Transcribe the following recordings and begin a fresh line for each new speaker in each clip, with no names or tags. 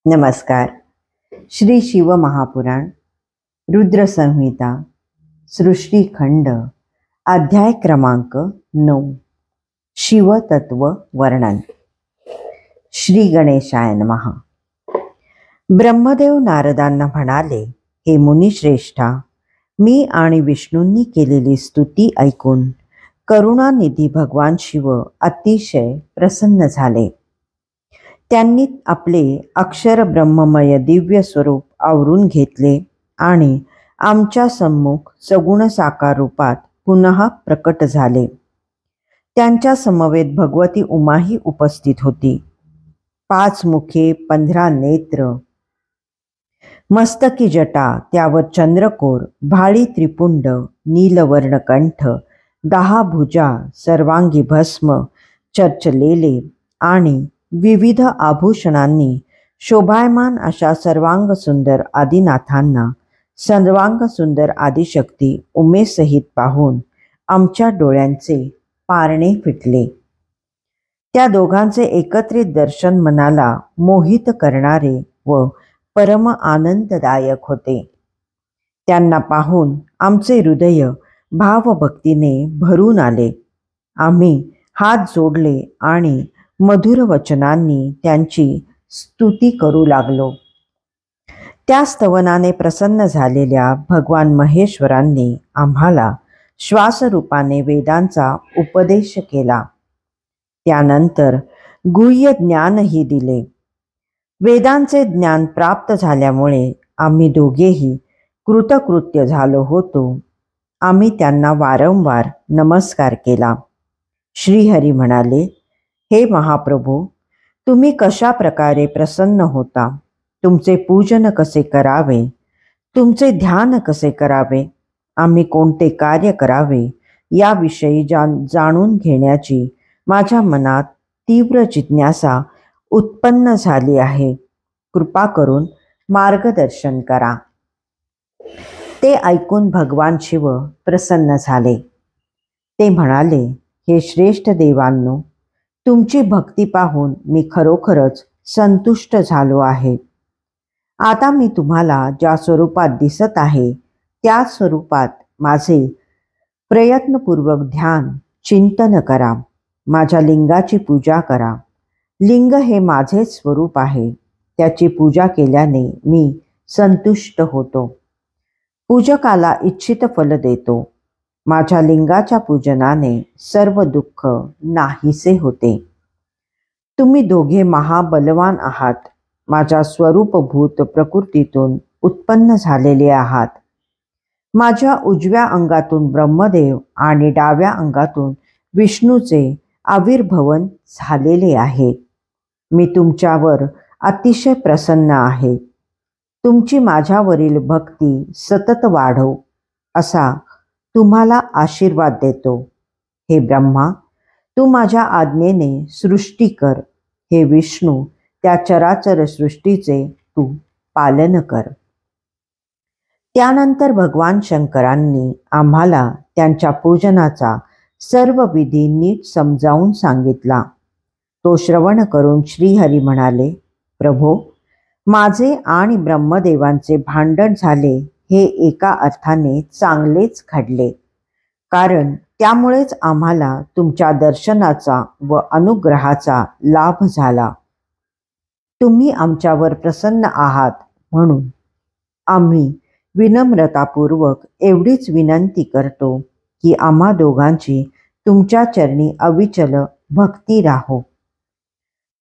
नमस्कार. श्री शिव महापुराण, रुद्र संहिता, सृष्टीखंड, अध्याय क्रमांक 9. शिवतत्व वर्णन. श्री गणेशाय नमः. ब्रह्मदेव नारदांना म्हणाले, हे मुनिश्रेष्ठा, मी आणि विष्णूंनी केलेली स्तुती ऐकून करुणानिधी भगवान शिव अतिशय प्रसन्न झाले. त्यांनी आपले अक्षर ब्रह्ममय दिव्य स्वरूप आवरून घेतले आणि आमच्या सम्मुख सगुण साकार रूपात पुन्हा प्रकट झाले. त्यांच्या समवेत भगवती उमाही उपस्थित होती. 5 मुखे, 15 नेत्र, मस्तकी जटा, त्यावर चंद्रकोर, भाळी त्रिपुंड, नीलवर्ण कंठ, 10 भुजा, सर्वांगी भस्म चर्चलेले आणि विविध आभूषणांनी शोभायमान अशा सर्वांग सुंदर आदिनाथांना सर्वांग सुंदर आदिशक्ती उमेसहित पाहून आमच्या डोळ्यांचे पारणे फिटले. त्या दोघांचे एकत्रित दर्शन मनाला मोहित करणारे व परम आनंददायक होते. त्यांना पाहून आमचे हृदय भावभक्तीने भरून आले. आम्ही हात जोडले आणि मधुर वचनांनी त्यांची स्तुती करू लागलो. त्या स्तवनाने प्रसन्न झालेल्या भगवान महेश्वरांनी आम्हाला श्वासरूपाने वेदांचा उपदेश केला. त्यानंतर गुह्य ज्ञानही दिले. वेदांचे ज्ञान प्राप्त झाल्यामुळे आम्ही दोघेही कृतकृत्य झालो होतो. आम्ही त्यांना वारंवार नमस्कार केला. श्रीहरी म्हणाले, हे महाप्रभू, तुम्ही कशा प्रकारे प्रसन्न होता, तुमचे पूजन कसे करावे, तुमचे ध्यान कसे करावे, आम्ही कोणते कार्य करावे याविषयी जाणून घेण्याची माझ्या मनात तीव्र जिज्ञासा उत्पन्न झाली आहे. कृपा करून मार्गदर्शन करा. ते ऐकून भगवान शिव प्रसन्न झाले. ते म्हणाले, हे श्रेष्ठ देवांनो, तुमची भक्ती पाहून मी खरोखरच संतुष्ट झालो आहे. आता मी तुम्हाला ज्या स्वरूपात दिसत आहे त्या स्वरूपात माझे प्रयत्नपूर्वक ध्यान चिंतन करा. माझ्या लिंगाची पूजा करा. लिंग हे माझे स्वरूप आहे. त्याची पूजा केल्याने मी संतुष्ट होतो. पूजकाला इच्छित फल देतो. माझ्या लिंगाच्या पूजनाने सर्व दुःख नाहीसे होते. तुम्ही दोघे महाबलवान आहात. माझ्या स्वरूपभूत प्रकृतीतून उत्पन्न झालेले आहात. माझ्या उजव्या अंगातून ब्रह्मदेव आणि डाव्या अंगातून विष्णूचे आविर्भवन झालेले आहे. मी तुमच्यावर अतिशय प्रसन्न आहे. तुमची माझ्यावरील भक्ती सतत वाढो असा तुम्हाला आशीर्वाद देतो. हे ब्रह्मा, तू माझ्या आज्ञेने सृष्टी कर. हे विष्णू, त्या चराचर सृष्टीचे तू पालन कर. त्यानंतर भगवान शंकरांनी आम्हाला त्यांच्या पूजनाचा सर्व विधी नीट समजावून सांगितला. तो श्रवण करून श्रीहरी म्हणाले, प्रभो, माझे आणि ब्रह्मदेवांचे भांडण झाले हे एका अर्थाने चांगलेच घडले, कारण त्यामुळेच आम्हाला तुमच्या दर्शनाचा व अनुग्रहाचा लाभ झाला. तुम्ही आमच्यावर प्रसन्न आहात म्हणून आम्ही विनम्रतापूर्वक एवढीच विनंती करतो की आम्हा दोघांची तुमच्या चरणी अविचल भक्ती राहो.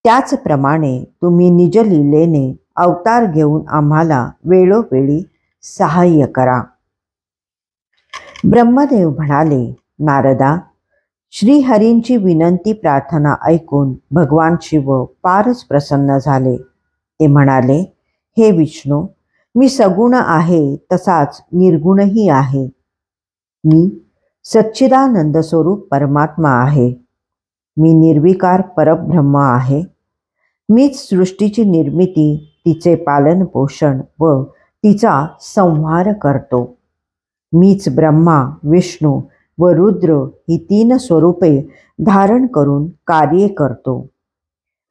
त्याचप्रमाणे तुम्ही निजलीलेने अवतार घेऊन आम्हाला वेळोवेळी सहाय्य करा. ब्रह्मदेव म्हणाले, नारदा, श्रीहरींची विनंती प्रार्थना ऐकून भगवान शिव फारच प्रसन्न झाले. ते म्हणाले, हे विष्णू, मी सगुण आहे तसाच निर्गुणही आहे. मी सच्चिदानंद स्वरूप परमात्मा आहे. मी निर्विकार परब्रह्म आहे. मीच सृष्टीची निर्मिती, तिचे पालन पोषण व तिचा संहार करतो. मीच ब्रह्मा, विष्णू व रुद्र ही 3 स्वरूपे धारण करून कार्ये करतो.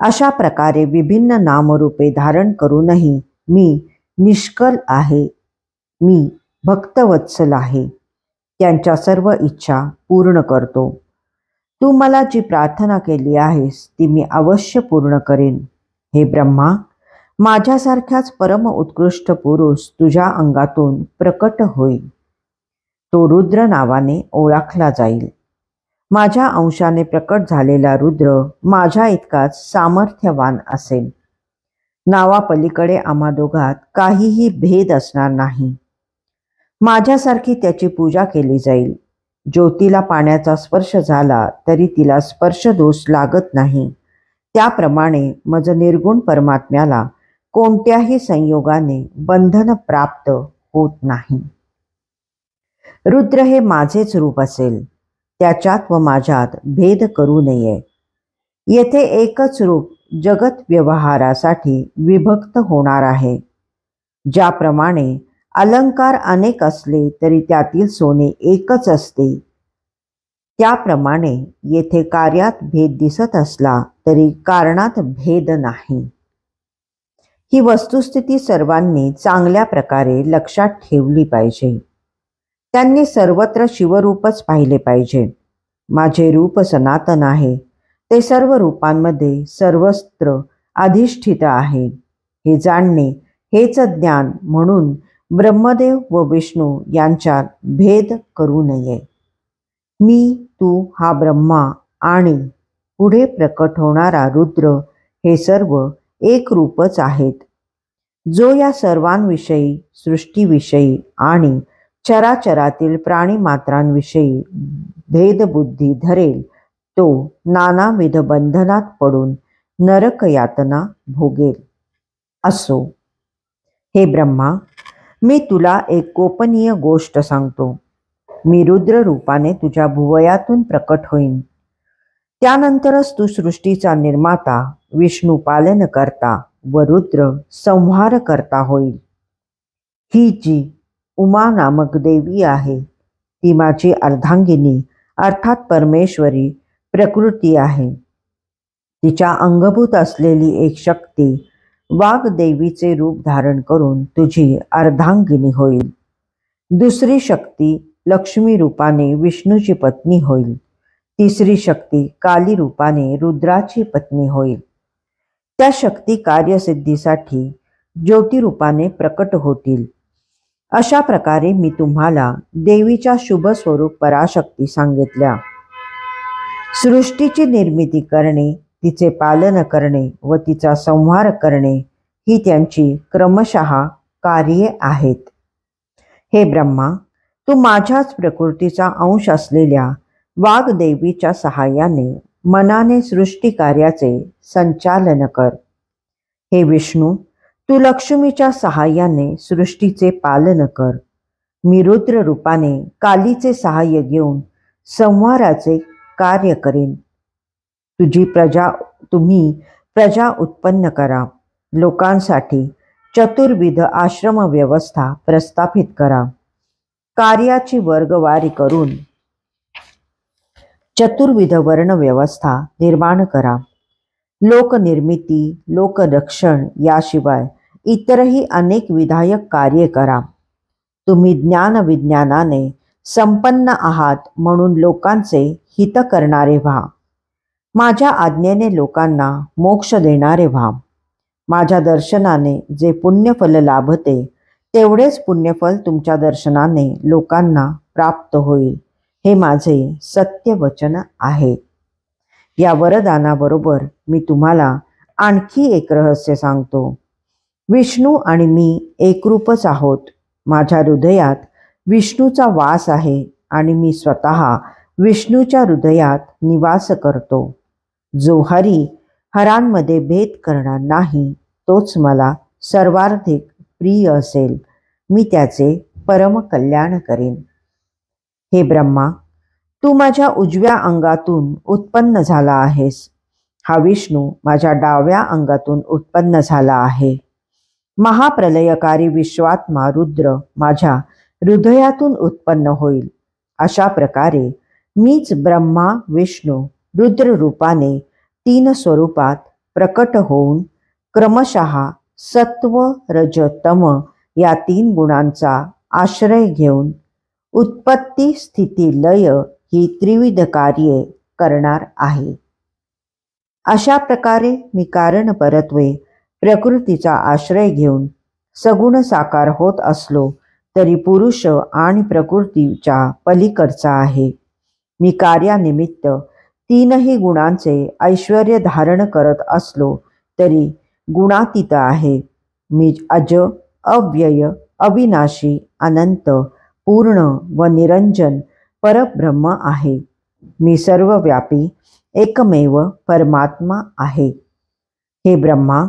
अशा प्रकारे विभिन्न नामरूपे धारण करूनही मी निष्कल आहे, मी भक्तवत्सल आहे, त्यांच्या सर्व इच्छा पूर्ण करतो. तू मला जी प्रार्थना केली आहेस ती मी अवश्य पूर्ण करेन. हे ब्रह्मा, माझ्यासारख्याच परम उत्कृष्ट पुरुष तुझ्या अंगातून प्रकट होईल. तो रुद्र नावाने ओळखला जाईल. माझ्या अंशाने प्रकट झालेला रुद्र माझ्या इतकाच सामर्थ्यवान असेल. नावापलीकडे आम्हा दोघात काहीही भेद असणार नाही. माझ्यासारखी त्याची पूजा केली जाईल. ज्योतीला पाण्याचा स्पर्श झाला तरी तिला स्पर्श दोष लागत नाही, त्याप्रमाणे मज निर्गुण परमात्म्याला कोणत्याही संयोगाने बंधन प्राप्त होत नाही. रुद्र हे माझेच रूप असेल, त्याच्यात व माझ्यात भेद करू नये. येथे एकच रूप जगत व्यवहारासाठी विभक्त होणार आहे. ज्याप्रमाणे अलंकार अनेक असले तरी त्यातील सोने एकच असते, त्याप्रमाणे येथे कार्यात भेद दिसत असला तरी कारणात भेद नाही. ही वस्तुस्थिती सर्वांनी चांगल्या प्रकारे लक्षात ठेवली पाहिजे. त्यांनी सर्वत्र शिवरूपच पाहिले पाहिजे. माझे रूप सनातन आहे, ते सर्व रूपांमध्ये सर्वत्र अधिष्ठित आहे. हे जाणणे हेच ज्ञान, म्हणून ब्रह्मदेव व विष्णू यांच्यात भेद करू नये. मी, तू हा ब्रह्मा आणि पुढे प्रकट होणारा रुद्र हे सर्व एक रूपच आहेत. जो या सर्वांविषयी, सृष्टीविषयी आणि चराचरातील प्राणीमात्रांविषयी भेदबुद्धी धरेल तो नानाविध बंधनात पडून नरक यातना भोगेल. असो, हे ब्रह्मा, मी तुला एक गोपनीय गोष्ट सांगतो. मी रुद्र रूपाने तुझ्या भुवयातून प्रकट होईन. त्यानंतरच तू सृष्टीचा निर्माता, विष्णू पालन करता व रुद्र संहार करता होईल. ही जी उमा नामक देवी आहे ती माझी अर्धांगिनी अर्थात परमेश्वरी प्रकृती आहे. तिच्या अंगभूत असलेली एक शक्ती वाग्देवीचे रूप धारण करून तुझी अर्धांगिनी होईल. दुसरी शक्ती लक्ष्मी रूपाने विष्णूची पत्नी होईल. तिसरी शक्ती काली रूपाने रुद्राची पत्नी होईल. त्या शक्ती कार्यसिद्धीसाठी ज्योतिरूपाने प्रकट होतील. अशा प्रकारे मी तुम्हाला देवीच्या शुभ स्वरूप पराशक्ती सांगितल्या. सृष्टीची निर्मिती करणे, तिचे पालन करणे व तिचा संहार करणे ही त्यांची क्रमशः कार्ये आहेत. हे ब्रह्मा, तू माझ्याच प्रकृतीचा अंश असलेल्या वाग्देवीच्या सहाय्याने मनाने सृष्टी कार्याचे संचालन कर. हे विष्णू, तू लक्ष्मीच्या सहाय्याने सृष्टीचे पालन कर. मी रुद्र रूपाने कालीचे सहाय्य घेऊन संहाराचे कार्य करेन. तुम्ही प्रजा उत्पन्न करा. लोकांसाठी चतुर्विध आश्रम व्यवस्था प्रस्थापित करा. कार्याची वर्गवारी करून चतुर्विध वर्ण व्यवस्था निर्माण करा. लोकनिर्मिती, लोकरक्षण याशिवाय इतरही अनेक विधायक कार्ये करा. तुम्ही ज्ञान विज्ञानाने संपन्न आहात, म्हणून लोकांचे हित करणारे व्हा. माझ्या आज्ञेने लोकांना मोक्ष देणारे व्हा. माझ्या दर्शनाने जे पुण्यफल लाभते तेवढेच पुण्यफल तुमच्या दर्शनाने लोकांना प्राप्त होईल. हे माझे सत्य वचन आहे. या वरदानाबरोबर मी तुम्हाला आणखी एक रहस्य सांगतो. विष्णू आणि मी एकरूपच आहोत. माझ्या हृदयात विष्णूचा वास आहे आणि मी स्वतः विष्णूच्या हृदयात निवास करतो. जो हरांमध्ये भेद करणार नाही तोच मला सर्वाधिक प्रिय असेल. मी त्याचे परम कल्याण करेन. हे ब्रह्मा, तू माझ्या उजव्या अंगातून उत्पन्न झाला आहेस. हा विष्णू माझ्या डाव्या अंगातून उत्पन्न झाला आहे. महाप्रलयकारी विश्वात्मा रुद्र माझ्या हृदयातून उत्पन्न होईल. अशा प्रकारे मीच ब्रह्मा विष्णू रुद्र रूपाने 3 स्वरूपात प्रकट होऊन क्रमशः सत्व रज तम या 3 गुणांचा आश्रय घेऊन उत्पत्ती स्थिती लय ही त्रिविध कार्ये करणार आहे. अशा प्रकारे मी कारण परत्वे प्रकृतीचा आश्रय घेऊन सगुण साकार होत असलो तरी पुरुष आणि प्रकृतीच्या पलीकडचा आहे. मी कार्यानिमित्त 3ही गुणांचे ऐश्वर्य धारण करत असलो तरी गुणातीत आहे. मी अज, अव्यय, अविनाशी, अनंत, पूर्ण व निरंजन परब्रह्म आहे. मी सर्वव्यापी एकमेव परमात्मा आहे. हे ब्रह्मा,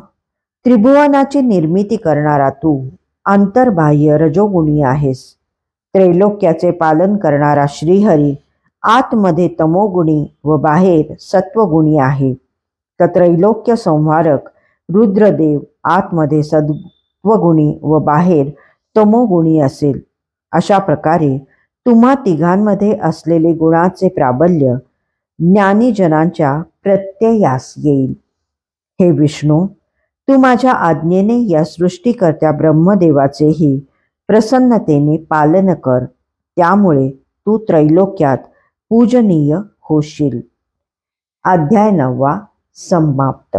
त्रिभुवनाची निर्मिती करणारा तू अंतर्बाह्य रजोगुणी आहेस. त्रैलोक्याचे पालन करणारा श्रीहरी आतमध्ये तमोगुणी व बाहेर सत्वगुणी आहे. तर त्रैलोक्य संहारक रुद्रदेव आतमध्ये सत्वगुणी व बाहेर तमोगुणी असेल. अशा प्रकारे तुम्हा तिघांमध्ये असलेले गुणाचे प्राबल्य ज्ञानीजनांच्या प्रत्ययास येईल. हे विष्णू, तू माझ्या आज्ञेने या सृष्टीकर्त्या ब्रह्मदेवाचेही प्रसन्नतेने पालन कर. त्यामुळे तू त्रैलोक्यात पूजनीय होशील. अध्याय 9 समाप्त.